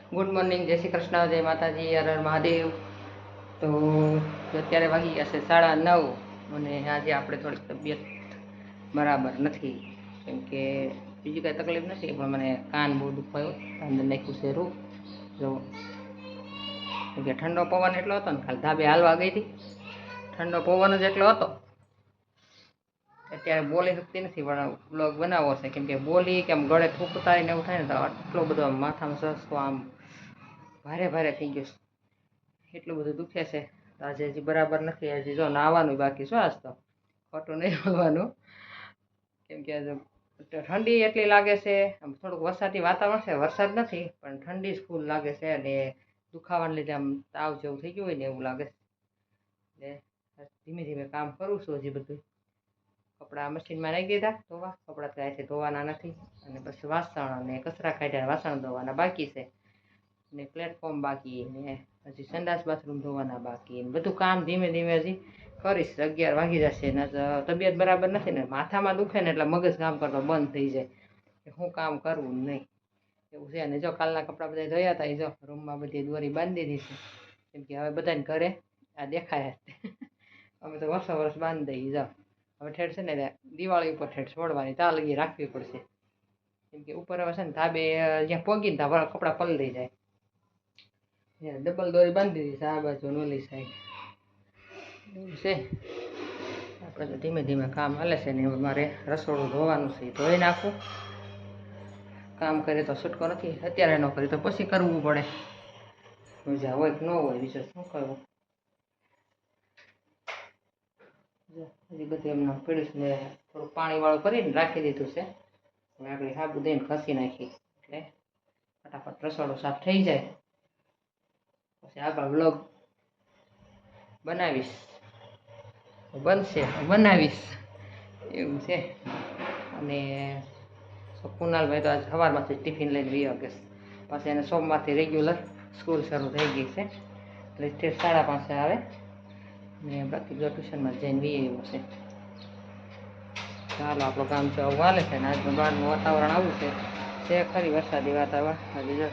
Good morning, જય શ્રી કૃષ્ણ, જય માતાજી, હર હર મહાદેવ. તો અત્યારે વાગી ગયા છે 9:30 અને આજે આપણે થોડીક તબિયત બરાબર નથી. કેમ કે બીજી કાંઈ તકલીફ નથી, પણ મને કાન બહુ દુખાયો, અંદર નાખ્યું છે રૂ. જો કેમ કે ઠંડો પવન એટલો હતો ને, ખાલી ધાબે હાલવા ગઈ હતી, ઠંડો પવન જ એટલો હતો. અત્યારે બોલી શકતી નથી, પણ બ્લોગ બનાવવો છે. કેમ કે બોલી કે આમ ગળે થૂક ઉતારીને એવું થાય ને, તો આટલો બધો માથામાં સસતો આમ ભારે ભારે થઈ ગયું છે, એટલું બધું દુખે છે. તો આજે હજી બરાબર નથી. હજી જો નાહવાનું બાકી શું, આજ તો ખોટું નહીં બોલવાનું. કેમ કે આજે ઠંડી એટલી લાગે છે, આમ થોડુંક વરસાદી વાતાવરણ છે, વરસાદ નથી પણ ઠંડી જ ફૂલ લાગે છે. અને દુખાવાને લીધે આમ તાવ જેવું થઈ ગયું હોય ને એવું લાગે છે. એટલે ધીમે ધીમે કામ કરું છું. હજી બધું કપડાં મશીનમાં નાખી દીધા ધોવા, કપડાં તો અહીંથી ધોવાના નથી. અને પછી વાસણ અને કચરા કાઢ્યા, વાસણ ધોવાના બાકી છે, ને પ્લેટફોર્મ બાકી, ને હજી સંડાસ બાથરૂમ ધોવાના બાકી, ને બધું કામ ધીમે ધીમે હજી કરીશ. 11 વાગી જશે ને તબિયત બરાબર નથી ને, માથામાં દુખે ને એટલે મગજ કામ કરતો બંધ થઈ જાય કે હું કામ કરવું નહીં એવું છે. અને જો કાલના કપડાં બધા ધોયા હતા, એ જો રૂમમાં બધી દોરી બાંધી દીધી છે. કેમ કે હવે બધાને ઘરે આ દેખાય અમે તો વર્ષ બાંધી દઈએ. જાઓ હવે ઠેઠ છે ને દિવાળી ઉપર ઠેઠ છોડવાની, ત્યાં લગી રાખવી પડશે. કેમ કે ઉપર હવે છે ને ધાબે જ્યાં પોગીને ત્યાં કપડાં પલળી જાય. ડબલ દોરી બાંધી દીધી છે આ બાજુ ઓલી સાઈડ એવું છે. આપણે તો ધીમે ધીમે કામ હાલે છે. ને મારે રસોડું ધોવાનું છે, ધોઈ નાખું. કામ કરે તો છૂટકો નથી, અત્યારે ન કરી તો પછી કરવું પડે. મજા હોય કે ન હોય, બીજું શું કરવું. હજી બધું એમને પીડીશ ને થોડું પાણી વાળું કરીને રાખી દીધું છે. હવે આપણે સાબુ દઈને ઘસી નાખી એટલે ફટાફટ રસોડું સાફ થઈ જાય. પછી આગળ વ્લોગ બનાવીશ, બનશે બનાવીશ એવું છે. અને કુનાલભાઈ તો આજ સવારમાંથી ટિફિન લઈને વી વાગે, પાછી એને સોમવારથી રેગ્યુલર સ્કૂલ શરૂ થઈ ગઈ છે, એટલે 5:30 આવે. ને બાકી જો ટ્યુશનમાં જઈને વી આવ્યો છે. ચાલો આપણું કામ છે આવું હાલે છે. ને આજનું બહારનું વાતાવરણ આવું છે ખરી વરસાદી વાતાવરણ. હજી જો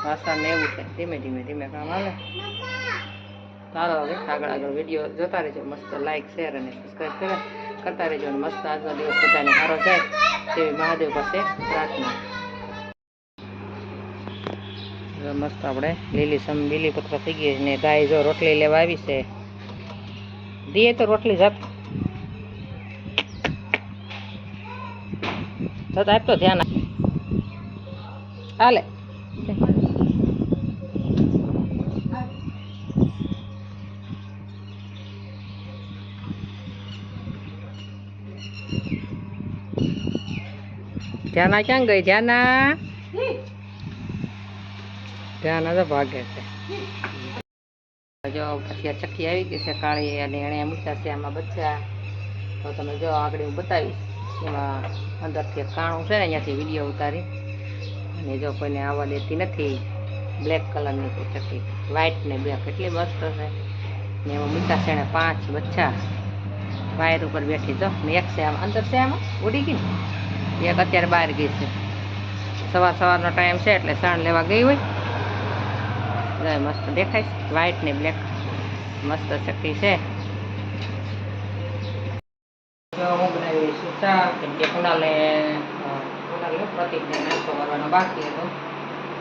વાસણ ને એવું છે, ધીમે ધીમે કામ હાલે. ચાલો હવે આગળ વિડીયો જોતા રહેજો. મસ્ત લાઈક, શેર અને સબસ્ક્રાઈબ કરતા રહેજો. અને મસ્ત આજનો દિવસ બધાને સારો જાય તેવી મહાદેવ પાસે પ્રાર્થના. મસ્ત આપણે લીલી પત્ર થઈ ગઈ ને ગાય જો રોટલી લેવા આવી છે. દીએ તો રોટલી જાત આપ તો ધ્યાન હાલે. ધ્યાના ક્યાં ગઈ? ધ્યાના તો ભાગે છે. જો પછી આ ચક્કી આવી ગઈ છે કાળી, અને એણે મૂક્યા છે આમાં બચ્ચા. તો તમે જો આગળ હું બતાવીશ. એમાં અંદરથી કાણું છે ને, અહીંયાથી વિડીયો ઉતારી. અને જો કોઈને આવવા દેતી નથી. બ્લેક કલરની ચક્કી, વ્હાઈટ ને બ્લેક એટલી મસ્ત છે. ને એમાં મૂક્યા છે એને 5 બચ્ચા. વાયર ઉપર બેઠી જો ને એક છે આમ અંદર છે, આમાં ઉડી ગઈ ને એક અત્યારે બહાર ગઈ છે. સવારનો ટાઈમ છે એટલે સાણ લેવા ગઈ હોય. મસ્ત દેખાય છે, વ્હાઈટ ને બ્લેક મસ્ત ચક્કી છે. હું બનાવી શા, કેમ કે કુનાલે પ્રતિકને નાસ્તો કરવાનો બાકી હતો,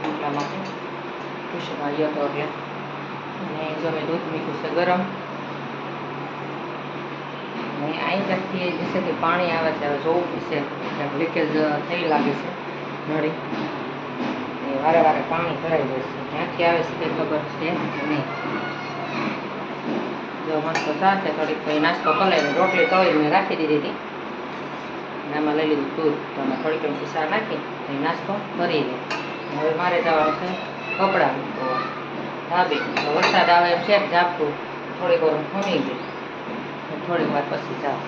એટલા માટે ટ્યુશનમાં ગયો હતો એટલે. અને જો મેં દૂધ મીઠું છે ગરમ. અને અહીં ત્યાંથી જેથી પાણી આવે છે, હવે જોવું પડશે, લીકેજ થઈ લાગે છે નળી. વારે પાણી ભરાઈ જશે, ક્યાંથી આવે છે તે ખબર છે નહીં. જો મસ્ત ચા છે, થોડીક કોઈ નાસ્તો કરે. રોટલી તળીને રાખી દીધી હતી, અને આમાં લઈ લીધું દૂધ. તો અમે થોડીક એમ ચા નાખી નાસ્તો કરી દે. હવે મારે જવાનું છે કપડાં ધોવા ધાબે. વરસાદ આવે એમ છે, ઝાપટું થોડીક વાર ખમી ગઈ, થોડીક વાર પછી જાઓ.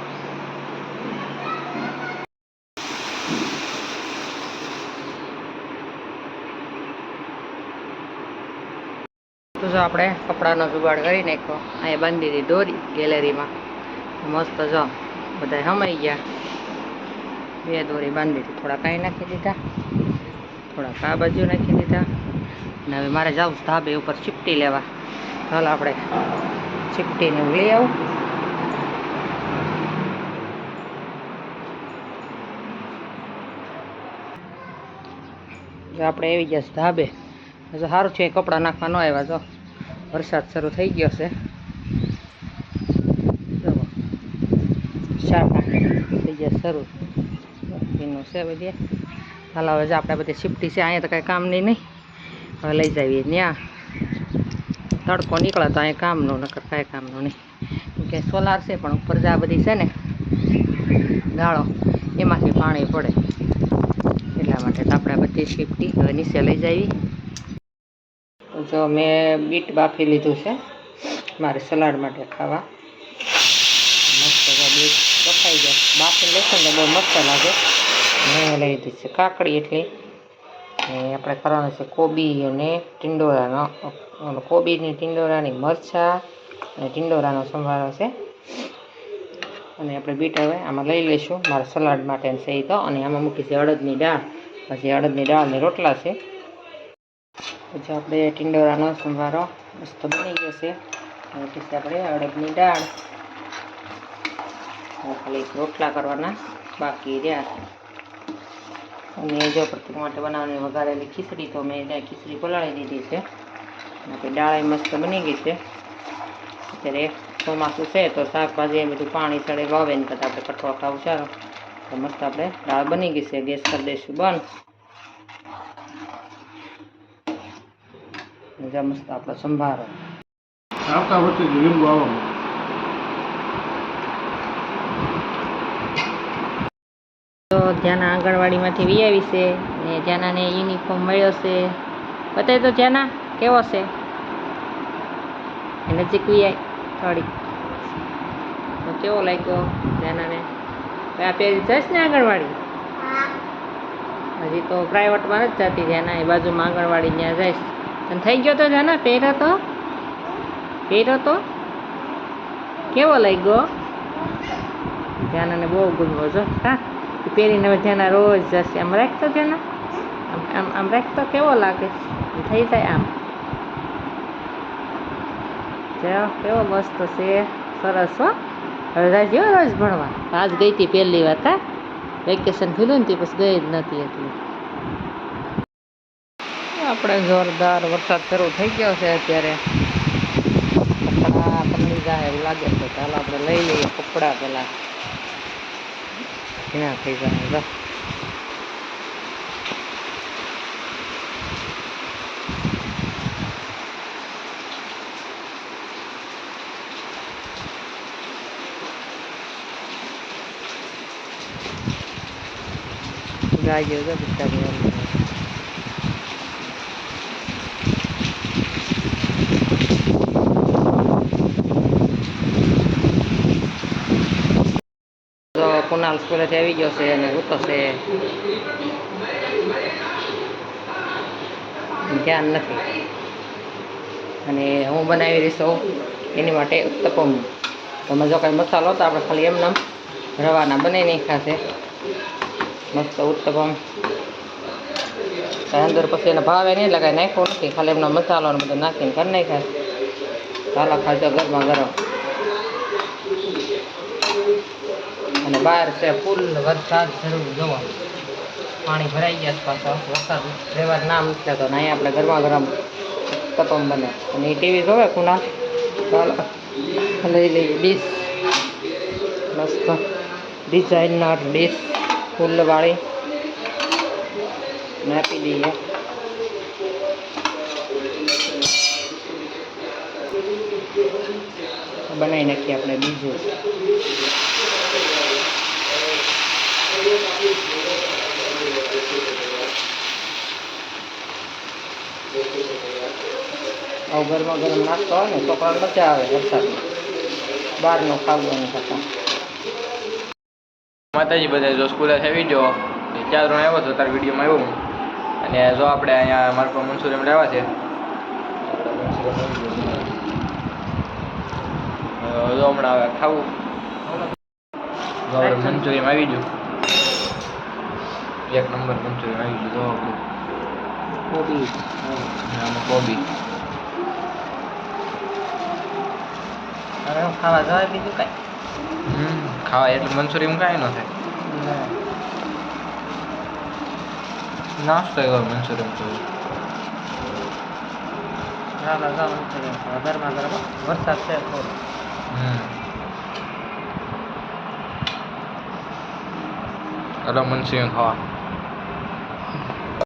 તો જો આપણે કપડાનો જુગાડ કરી નાખ્યો. અહીંયા બાંધી દીધી દોરી ગેલેરીમાં મસ્ત. જો બધા હમાઈ ગયા. 2 દોરી બાંધી દીધી, થોડાક અહીં નાખી દીધા, થોડાક આ બાજુ નાખી દીધા, ને અને હવે મારે જાવું ધાબે ઉપર ચીપટી લેવા. ચાલો આપણે ચીપટીને લઈ આવું. આપણે આવી ગયા ધાબે. જો સારું છે કપડાં નાખવા ન આવ્યા. જો વરસાદ શરૂ થઈ ગયો છે. શાપા થઈ ગયા શરૂ એનું છે બધી. હાલ હવે આપણે બધી શિફ્ટી છે. અહીંયા તો કાંઈ કામ નહીં. હવે લઈ જઈએ ત્યાં. તડકો નીકળે તો અહીંયા કામનું, નકર કાંઈ કામનું નહીં. કેમ કે સોલાર છે પણ ઉપર જા બધી છે ને ગાળો, એમાંથી પાણી પડે એટલા માટે તો આપણે બધી શિફ્ટી હવે નીચે લઈ જઈએ. જો મેં બીટ બાફી લીધું છે મારે સલાડ માટે ખાવા. મસ્ત બીટ બફાઈ જાય. બાફીને લેશે ને બહુ મસ્ત લાગે. મેં લઈ લીધી છે કાકડી એટલી. આપણે કરવાનું છે કોબી અને ટીંડોરાનો, કોબીની ટીંડોરાની મરચાં અને ટીંડોરાનો સંભારો છે. અને આપણે બીટ હવે આમાં લઈ લઈશું મારા સલાડ માટે છે એ તો. અને આમાં મૂકી છે અડદની દાળ. પછી અડદની દાળની રોટલા છે. પછી આપણે ટીંડોરાનો સંભારો મસ્ત બની ગયો છે. પછી આપણે અડદની દાળ ખાલી રોટલા કરવાના બાકી રહ્યા. અને જો પ્રતિક માટે બનાવવાની વઘારેલી ખીચડી તો મેં ત્યાં ખીચડી પલાળી દીધી છે. આપણી દાળ મસ્ત બની ગઈ છે. અત્યારે ચોમાસું છે તો શાકભાજી એ બધું પાણી ચડે વાવે ને કરતાં આપણે કઠવા ખાવું સારું. તો મસ્ત આપણે દાળ બની ગઈ છે. ગેસ કરી દઈશું બંધ. મસ્ત આપણો સંભારો. તો જ્યાંના આંગણવાડીમાંથી વી આવી છે ને જ્યાંનાને યુનિફોર્મ મળ્યો છે. બતાવી તો જ્યાંના કેવો છે એ નજીક વી આવી થોડી તો કેવો લાગ્યો જ્યાંનાને? આ પહેરી જઈશ ને આંગણવાડી? હજી તો પ્રાઇવેટમાં નથી જતી. જ્યાંના એ બાજુમાં આંગણવાડી ત્યાં જઈશ. તને થઈ ગયો તો જ્યાંના પહેર્યો તો કેવો લાગ્યો? જ્યાંનાને બહુ ગમ્યો છો. હા પહેરીને હવે જ્યાંના રોજ જશે. આમ રાખતો જ્યાંના આમ રાખતો કેવો લાગે? થઈ જાય આમ. કેવો મસ્ત છે, સરસ હો. હવે રાજી હો રોજ ભણવા. આજ ગઈ હતી પહેલી વાર. હા વેકેશન ખુલ્યું ને પછી ગઈ જ નથી એટલી. આપણે જોરદાર વરસાદ શરૂ થઈ ગયો છે અત્યારે. કપડા પલળી જાય એવું લાગે છે. ચાલો આપણે લઈ લઈએ કપડા પેલા. ભીના થઈ જાય. ગાય જો બિચારી કુનાલ સ્કૂલેથી આવી ગયો છે અને ઉતો છે. ધ્યાન નથી. અને હું બનાવી રહીશ એની માટે ઉત્તપમ. તમે જો કાંઈ મસાલો તો આપણે ખાલી એમને રવાના બનાવી નાખ્યા છે મસ્ત ઉત્તપમ. અંદર પછી એને ભાવે નહીં એટલે કાંઈ નાખ્યો નથી. ખાલી એમનો મસાલો ને બધું નાખીને કરી નાખ્યા. ચાલો ખાજો ગરમા ગરમ. અને બહાર છે ફૂલ વરસાદ શરૂ. જોવા પાણી ભરાઈ ગયા પાછો. વરસાદ રહેવા નામ નથી લેતો. ને અહીંયા આપણે ગરમા ગરમ ઉત્તપમ બને. અને એ ટીવી જોવે કુના. ચાલો લઈ લઈએ ડીશ. મસ્ત ડિઝાઇનર ડીશ ફૂલવાળી ને આપી દઈએ. બનાવી નાખીએ આપણે બીજું. આવું ગરમા ગરમ નાસ્તો હોય ને છોકરાને મજા આવે વરસાદમાં. બહારનું ખાવાનું કરતા. માતાજી બધા જો સ્કૂલે આવી ગયો 4 આવ્યો હતો તાર વિડીયોમાં આવ્યો. અને જો આપણે અહીંયા મારા પર મંચુરિયન લાવ્યા છે. જો હમણાં હવે ખાવું. જો આપણે મંચુરિયન આવી ગયું. એક નંબર મંચુરિયન આવી ગયું. જો આપણે કોબી કોબી. હવે હું ખાવા જવાય બીજું કાંઈ ખાવા એટલે મંચુરિયન કાંઈ ન થાય. નાસ્તો એવો મંચુરિયન તો ચાલો જવાનું છે ગરમા ગરમ વરસાદ છે થોડો. હલો મંચુરિયન ખાવા.